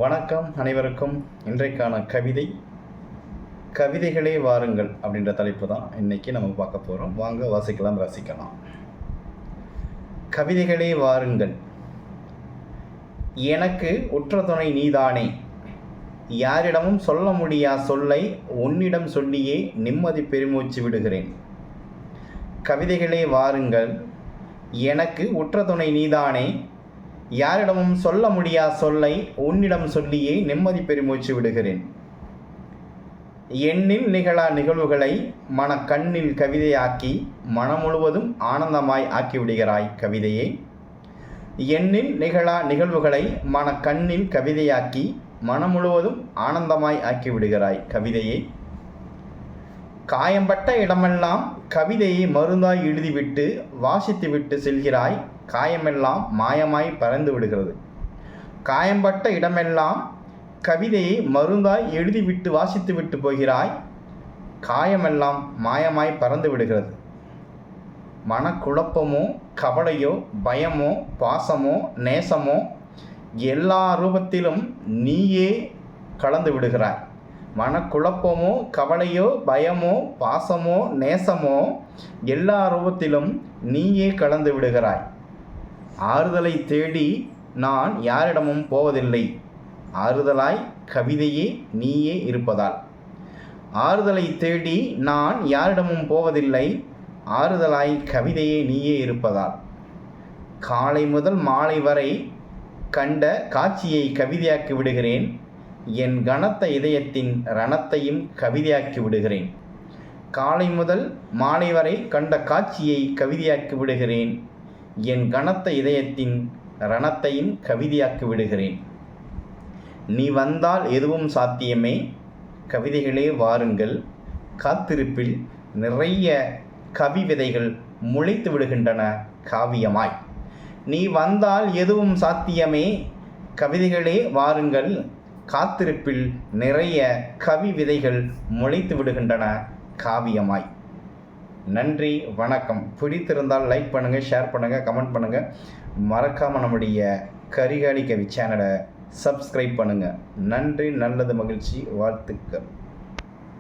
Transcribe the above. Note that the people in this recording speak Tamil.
வணக்கம் அனைவருக்கும். இன்றைக்கான கவிதை கவிதைகளே வாருங்கள் அப்படின்ற தலைப்பு தான் இன்றைக்கி நம்ம பார்க்க போகிறோம். வாங்க வாசிக்கலாம், ரசிக்கலாம். கவிதைகளே வாருங்கள். எனக்கு உற்ற துணை நீதானே, யாரிடமும் சொல்ல முடியா சொல்லை உன்னிடம் சொல்லியே நிம்மதி பெருமூச்சு விடுகிறேன். கவிதைகளே வாருங்கள். எனக்கு உற்ற துணை நீதானே, யாரிடமும் சொல்ல முடியா சொல்லை உன்னிடம் சொல்லியே நிம்மதி பெருமூச்சு விடுகிறேன். எண்ணில் நிகழா நிகழ்வுகளை மனக்கண்ணில் கவிதையாக்கி மனம் முழுவதும் ஆனந்தமாய் ஆக்கிவிடுகிறாய் கவிதையே. எண்ணில் நிகழா நிகழ்வுகளை மனக்கண்ணில் கவிதையாக்கி மனம் முழுவதும் ஆனந்தமாய் ஆக்கிவிடுகிறாய் கவிதையே. காயம்பட்ட இடமெல்லாம் கவிதையை மருந்தாய் எழுதிவிட்டு வாசித்துவிட்டு செல்கிறாய். காயமெல்லாம் மாயமாய் பறந்து விடுகிறது. காயம்பட்ட இடமெல்லாம் கவிதையை மருந்தாய் எழுதிவிட்டு வாசித்துவிட்டு போகிறாய். காயமெல்லாம் மாயமாய் பறந்து விடுகிறது. மனக்குழப்பமோ கவலையோ பயமோ பாசமோ நேசமோ எல்லா ரூபத்திலும் நீயே கலந்து விடுகிறாய். மனக்குழப்பமோ கவலையோ பயமோ பாசமோ நேசமோ எல்லா ரூபத்திலும் நீயே கலந்து விடுகிறாய். ஆறுதலை தேடி நான் யாரிடமும் போவதில்லை, ஆறுதலாய் கவிதையே நீயே இருப்பதால். ஆறுதலை தேடி நான் யாரிடமும் போவதில்லை, ஆறுதலாய் கவிதையே நீயே இருப்பதால். காலை முதல் மாலை வரை கண்ட காட்சியை கவிதையாக்கி விடுகிறேன். என் கனத்த இதயத்தின் ரணத்தையும் கவிதையாக்கி விடுகிறேன். காலை முதல் மாலை வரை கண்ட காட்சியை கவிதையாக்கி விடுகிறேன். என் கனத்த இதயத்தின் ரணத்தையும் கவிதையாக்கி விடுகிறேன். நீ வந்தால் எதுவும் சாத்தியமே, கவிதைகளே வாருங்கள். காத்திருப்பில் நிறைய கவி விதைகள் முளைத்து விடுகின்றன காவியமாய். நீ வந்தால் எதுவும் சாத்தியமே, கவிதைகளே வாருங்கள். காத்திருப்பில் நிறைய கவி விதைகள் முளைத்து விடுகின்றன காவியமாய். நன்றி, வணக்கம். பிடித்திருந்தால் லைக் பண்ணுங்கள், ஷேர் பண்ணுங்கள், கமெண்ட் பண்ணுங்கள். மறக்காமல் நம்முடைய கரிகாலி கவி சேனலை சப்ஸ்கிரைப் பண்ணுங்கள். நன்றி, நல்லது, மகிழ்ச்சி, வாழ்த்துக்கள்.